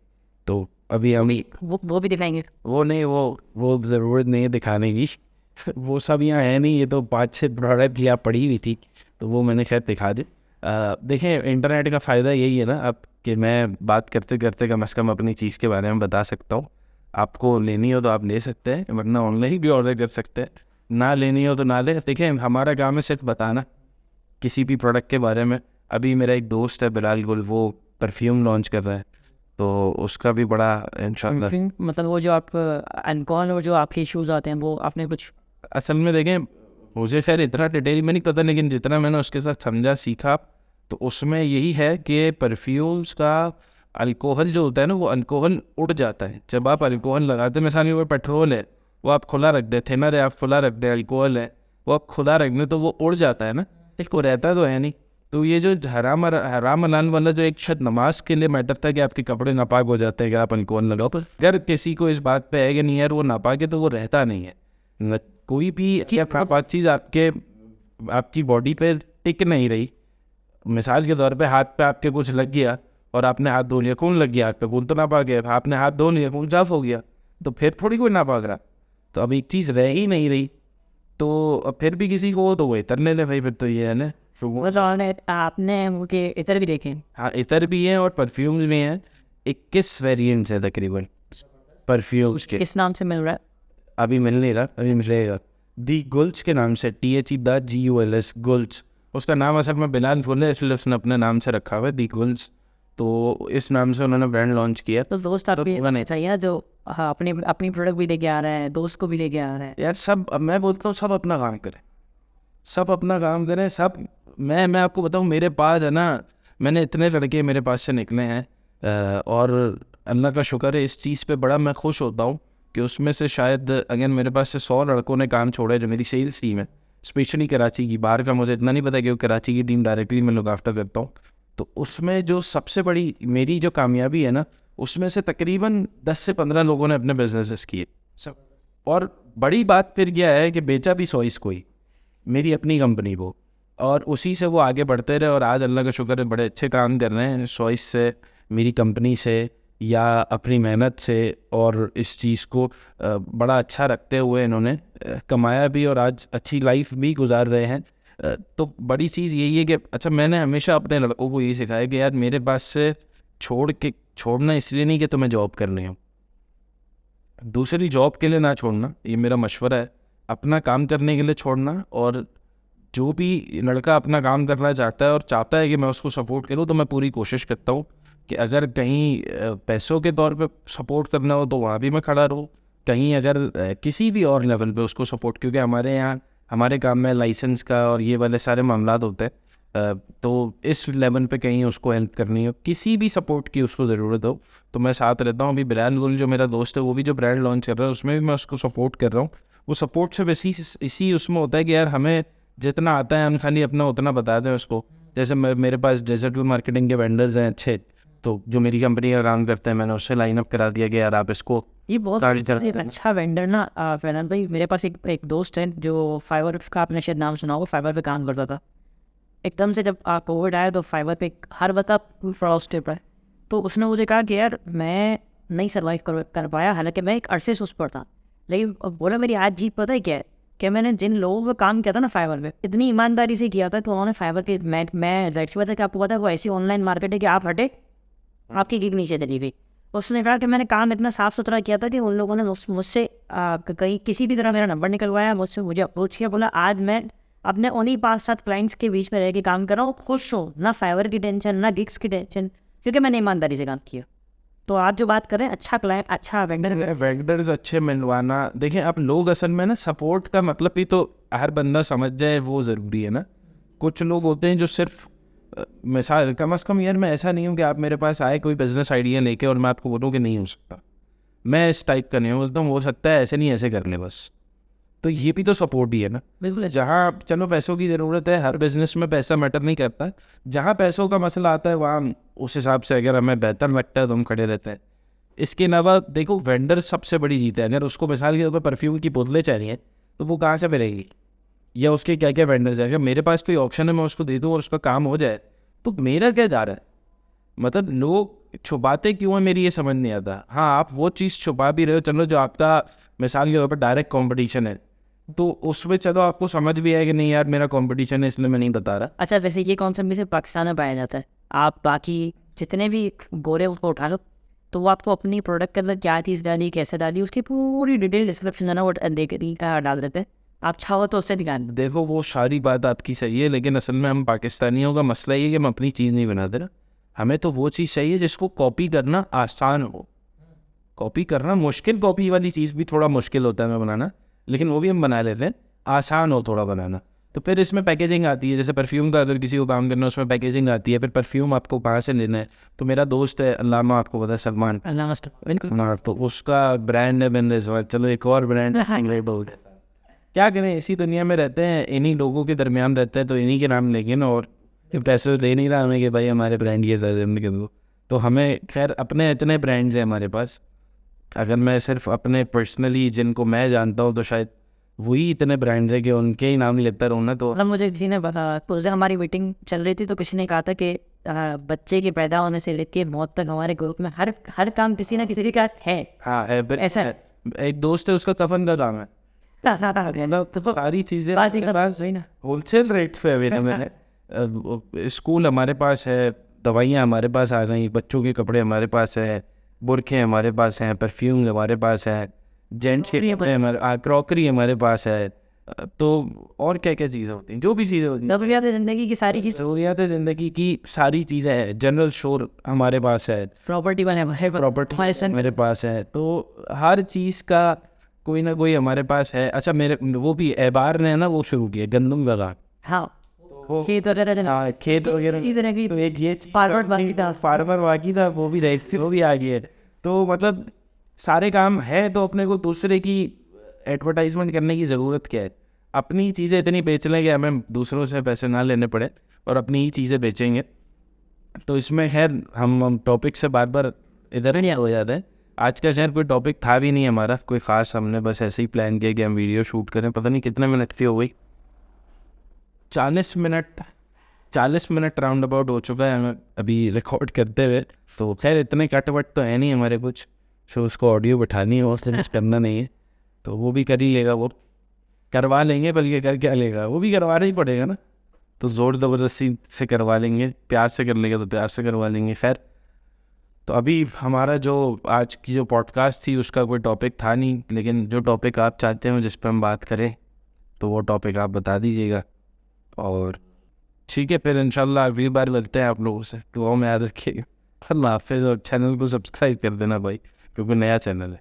तो अभी हम वो भी दिखाएंगे। वो नहीं, वो ज़रूरत नहीं है दिखाने की वो सब यहाँ है नहीं, ये तो 5-6 प्रोडक्ट यहाँ पड़ी हुई थी, तो वो मैंने खैर दिखा दी। देखें इंटरनेट का फ़ायदा यही है ना अब कि मैं बात करते करते कम से कम अपनी चीज़ के बारे में बता सकता हूँ। आपको लेनी हो तो आप ले सकते हैं, वरना ऑनलाइन भी ऑर्डर कर सकते हैं, ना लेनी हो तो ना ले। देखें हमारा काम है सिर्फ बताना किसी भी प्रोडक्ट के बारे में। अभी मेरा एक दोस्त है बिलाल गुल, वो परफ्यूम लॉन्च कर रहा है, तो उसका भी बड़ा इंशाल्लाह। मतलब वो जो आप अनकॉन और जो आपके इश्यूज आते हैं वो आपने कुछ असल में देखें मुझे खैर इतना डिटेल में नहीं पता, लेकिन जितना मैंने उसके साथ समझा सीखा, तो उसमें यही है कि परफ्यूम्स का अल्कोहल जो होता है ना, वो अल्कोहल उड़ जाता है जब आप अल्कोहल लगाते हैं। मिसाल वो पेट्रोल है, वो आप खुला रख दे, थिनर है आप खुला रख दे, अल्कोहल है वो आप खुला रख दें तो वो उड़ जाता है ना, वो रहता तो है नहीं। तो ये जो हराम हलाल वाला जो एक शायद नमाज के लिए मैटर था कि आपके कपड़े नापाक हो जाते हैं कि आप अल्कोहल लगाओ, पर अगर किसी को इस बात पे है कि नहीं यार वो नापाक है तो वो रहता नहीं है। कोई भी बात चीज़ आपकी बॉडी पे टिक नहीं रही। मिसाल के तौर पे हाथ पे आपके कुछ लग गया और आपने हाथ धो लिया, खून लग गया हाथ पे, खून तो नापाक है, आपने हाथ धो लिया खून साफ हो गया, तो फिर थोड़ी कोई नापाक रहा। तो अब एक चीज़ रह ही नहीं रही, तो अब फिर भी किसी को तो वो इतर ले ले भाई, फिर तो ये है ना। आपने उनके इतर भी देखे? हाँ, इतर भी हैं और परफ्यूम्स भी हैं। 21 वेरिएंट्स हैं तकरीबन परफ्यूम्स के। किस नाम से मिल रहा है? अभी मिल नहीं रहा, अभी मिलेगा। दी गुल्च के नाम से, THE गुल्च। उसका नाम असल में बिलाल फुल है, इसलिए उसने अपने नाम से रखा हुआ है दी गुल्च। तो इस नाम से उन्होंने ब्रांड लॉन्च किया। तो दोस्त आप भी चाहिए जो हाँ अपनी अपनी प्रोडक्ट भी लेके आ रहे हैं, दोस्त को भी लेके आ रहे हैं यार। सब, मैं बोलता हूँ सब अपना काम करें, सब अपना काम करें सब। मैं आपको बताऊँ, मेरे पास है ना, मैंने इतने लड़के मेरे पास से निकले हैं और अल्लाह का शुक्र है, इस चीज़ पे बड़ा मैं खुश होता हूँ कि उसमें से शायद अगर मेरे पास से 100 लड़कों ने काम छोड़ा है जो मेरी सेल्स टीम है, स्पेशली कराची की। बाहर का मुझे इतना नहीं पता क्योंकि कराची की टीम डायरेक्टली मैं लुक आफ्टर करता हूँ। तो उसमें जो सबसे बड़ी मेरी जो कामयाबी है ना, उसमें से तकरीबन 10 से 15 लोगों ने अपने बिजनेसेस किए सब। और बड़ी बात फिर क्या है कि बेचा भी सॉइस कोई मेरी अपनी कंपनी को, और उसी से वो आगे बढ़ते रहे। और आज अल्लाह का शुक्र है बड़े अच्छे काम कर रहे हैं सॉइस से, मेरी कंपनी से, या अपनी मेहनत से। और इस चीज़ को बड़ा अच्छा रखते हुए इन्होंने कमाया भी और आज अच्छी लाइफ भी गुजार रहे हैं। तो बड़ी चीज़ यही है कि अच्छा, मैंने हमेशा अपने लड़कों को यही सिखाया कि यार मेरे पास से छोड़ना इसलिए नहीं कि तुम्हें जॉब करनी हो, दूसरी जॉब के लिए ना छोड़ना, ये मेरा मशवरा है। अपना काम करने के लिए छोड़ना। और जो भी लड़का अपना काम करना चाहता है और चाहता है कि मैं उसको सपोर्ट करूं, तो मैं पूरी कोशिश करता हूं कि अगर कहीं पैसों के तौर पे सपोर्ट करना हो तो वहाँ भी मैं खड़ा रहूं, कहीं अगर किसी भी और लेवल पे उसको सपोर्ट, क्योंकि हमारे यहाँ हमारे काम में लाइसेंस का और ये वाले सारे मामला होते हैं। तो इस लेवल पे कहीं उसको हेल्प करनी हो, किसी भी सपोर्ट की उसको ज़रूरत हो, तो मैं साथ रहता हूँ। अभी बिलाल गुल जो मेरा दोस्त है, वो भी जो ब्रांड लॉन्च कर रहा है उसमें भी मैं उसको सपोर्ट कर रहा हूँ। वो सपोर्ट सिर्फ इसी उसमें होता है कि यार हमें जितना आता है हम खाली अपना उतना बता दें उसको। जैसे मेरे पास डिजिटल मार्केटिंग के वेंडर्स हैं अच्छे, तो जो मेरी कंपनी का काम करते हैं, मैंने उससे लाइन अप करा दिया कि यार आप इसको। ये बहुत अच्छा वेंडर ना फैनल भाई। मेरे पास एक दोस्त है जो फाइवर का, आपने शायद नाम सुना होगा, फाइवर पे काम करता था। एकदम से जब कोविड आया तो फाइवर पे हर वक्त फ्रॉस्ट टिप है, तो उसने मुझे कहा कि यार मैं नहीं सर्वाइव कर पाया, हालांकि मैं एक अरसे से उस पर था। लेकिन बोला मेरी आज जीत पता है क्या है, कि मैंने जिन लोगों का काम किया था ना फाइवर पे, इतनी ईमानदारी से किया था, तो उन्होंने फाइवर के मैं जाहिर सी बात है कि आपको पता है वो ऐसी ऑनलाइन मार्केट है कि आप हटे आपकी गिग नीचे चली गई। उसने कहा कि मैंने काम इतना साफ़ सुथरा किया था कि उन लोगों ने मुझसे कहीं किसी भी तरह मेरा नंबर निकलवाया, मुझे अप्रोच किया, बोला आज मैं अपने उन्हीं 5-7 क्लाइंट्स के बीच में रह के काम कर रहा हूँ, खुश हूँ, ना फाइवर की टेंशन ना गिग्स की टेंशन, क्योंकि मैंने ईमानदारी से काम किया। तो आप जो बात करें, अच्छा क्लाइंट, अच्छा वेंडर्स अच्छे मिलवाना। देखिए आप लोग असल में ना, सपोर्ट का मतलब भी तो हर बंदा समझ जाए वो ज़रूरी है ना। कुछ लोग होते हैं जो सिर्फ मिसाल, कम अज़ कम यार मैं ऐसा नहीं हूँ कि आप मेरे पास आए कोई बिज़नेस आइडिया लेके और मैं आपको बोलूँ कि नहीं हो सकता, मैं इस टाइप का नहीं हूँ, बोलता हूँ हो सकता है, ऐसे नहीं ऐसे कर ले बस। तो ये भी तो सपोर्ट ही है ना। बिल्कुल। जहाँ चलो पैसों की ज़रूरत है, हर बिज़नेस में पैसा मैटर नहीं करता, जहाँ पैसों का मसला आता है वहाँ उस हिसाब से अगर हमें बेहतर लगता है तो हम खड़े रहते हैं। इसके अलावा देखो, वेंडर सबसे बड़ी जीत है। अगर उसको मिसाल के तौर पर परफ्यूम की बोतलें चाहिए तो वो कहाँ से मिलेगी, या उसके क्या क्या वेंडर्स हैं। अगर मेरे पास कोई ऑप्शन है मैं उसको दे दूँ और उसका काम हो जाए, तो मेरा क्या जा रहा है। मतलब लोग छुपाते क्यों है, मेरी ये समझ नहीं आता। हाँ, आप वो चीज़ छुपा भी रहे हो, चलो जो आपका मिसाल के तौर पर डायरेक्ट कॉम्पिटिशन है, तो उसमें चलो आपको समझ भी है कि नहीं यार मेरा कंपटीशन है इसलिए मैं नहीं बता रहा। अच्छा, वैसे ये कॉन्सेप्ट भी सिर्फ पाकिस्तान में पाया जाता है। आप बाकी जितने भी गोरे उनको उठा लो, तो वो आपको अपनी प्रोडक्ट के अंदर क्या चीज़ डाली, कैसे डाली, उसकी पूरी डिटेल डिस्क्रिप्शन है ना वो डाल देते हैं। आप चाहो तो उससे निकाल। देखो वो सारी बात आपकी सही है, लेकिन असल में हम पाकिस्तानियों का मसला ये है कि हम अपनी चीज़ नहीं बनाते ना। हमें तो वो चीज़ चाहिए जिसको कॉपी करना आसान हो। कॉपी करना मुश्किल, कॉपी वाली चीज़ भी थोड़ा मुश्किल होता है मैं बनाना, लेकिन वो भी हम बना लेते हैं, आसान हो थोड़ा बनाना। तो फिर इसमें पैकेजिंग आती है, जैसे परफ्यूम का अगर किसी को काम करना है उसमें पैकेजिंग आती है, फिर परफ्यूम आपको कहाँ से लेना है। तो मेरा दोस्त है अल्लामा, आपको पता है, सलमान, हाँ, तो उसका ब्रांड है बिजनेस। चलो एक और ब्रांड क्या करें, इसी दुनिया में रहते हैं, इन्हीं लोगों के दरमियान रहते हैं, तो इन्हीं के नाम लेंगे ना। और पैसे दे नहीं रहा हमें कि भाई हमारे ब्रांड ये के दो, तो हमें खैर अपने इतने ब्रांड्स हैं हमारे पास। अगर मैं सिर्फ अपने पर्सनली जिनको मैं जानता हूँ तो शायद वही इतने ब्रांड्स हैं कि उनके ही नाम लेता रहूँ ना। तो मतलब मुझे किसी ने बताया, उस दिन हमारी मीटिंग चल रही थी तो किसी ने कहा था कि बच्चे के पैदा होने से लेके मौत तक हमारे ग्रुप में हर काम किसी ना किसी का है। हाँ है, ऐसा है। एक दोस्त है उसका कफन का काम है, मतलब तो सारी चीज़ें बात ही खराब सही ना। होलसेल रेट पे अवेलेबल है। स्कूल हमारे पास है, दवाइयाँ हमारे पास आ गई, बच्चों के कपड़े हमारे पास है, बुरखे हमारे पास हैं, परफ्यूम हमारे पास है, जेंट्स के कपड़े हमारे, क्रॉकरी हमारे पास है। तो और क्या क्या चीज़ें होती हैं, जो भी चीज़ें होती हैं, ज़रूरियात ज़िंदगी की सारी चीज़, ज़रूरियात ज़िंदगी की सारी चीज़ें हैं। जनरल स्टोर हमारे पास है, प्रॉपर्टी वाले प्रॉपर्टी मेरे पास है, तो हर चीज़ का कोई ना कोई हमारे पास है। अच्छा, मेरे वो भी एबार ने ना वो शुरू किया गंदम का काम। हाँ, वो खेत वगैरह हाँ, खेत वगैरह इस तरह की तो एक ये फार्मर बाकी था। फार्मर बाकी था, वो भी वो भी आ गई है। तो मतलब सारे काम है, तो अपने को दूसरे की एडवर्टाइजमेंट करने की ज़रूरत क्या है। अपनी चीज़ें इतनी बेच लें कि हमें दूसरों से पैसे ना लेने पड़े और अपनी ही चीज़ें बेचेंगे। तो इसमें खैर हम टॉपिक से बार बार इधर ही हो जाते हैं। आज का शायद कोई टॉपिक था भी नहीं हमारा कोई ख़ास, हमने बस ऐसे ही प्लान किया कि हम वीडियो शूट करें। पता नहीं कितने मिनट की हो गई, 40 मिनट राउंड अबाउट हो चुका है हमें अभी रिकॉर्ड करते हुए। तो खैर इतने कट वट तो है नहीं हमारे कुछ, तो उसको ऑडियो बैठानी है और कुछ करना नहीं है, तो वो भी कर ही लेगा, वो करवा लेंगे, बल्कि कर क्या लेगा, वो भी करवाना ही पड़ेगा ना। तो ज़ोर ज़बरदस्ती से करवा लेंगे, प्यार से कर लेंगे तो प्यार से करवा लेंगे। खैर, तो अभी हमारा जो आज की जो पॉडकास्ट थी उसका कोई टॉपिक था नहीं, लेकिन जो टॉपिक आप चाहते हो जिस पर हम बात करें तो वो टॉपिक आप बता दीजिएगा। और ठीक है, फिर इंशाल्लाह अगली बार मिलते हैं आप लोगों से, दुआ में याद रखिएगा। अल्लाह हाफिज़, और चैनल को सब्सक्राइब कर देना भाई, क्योंकि नया चैनल है।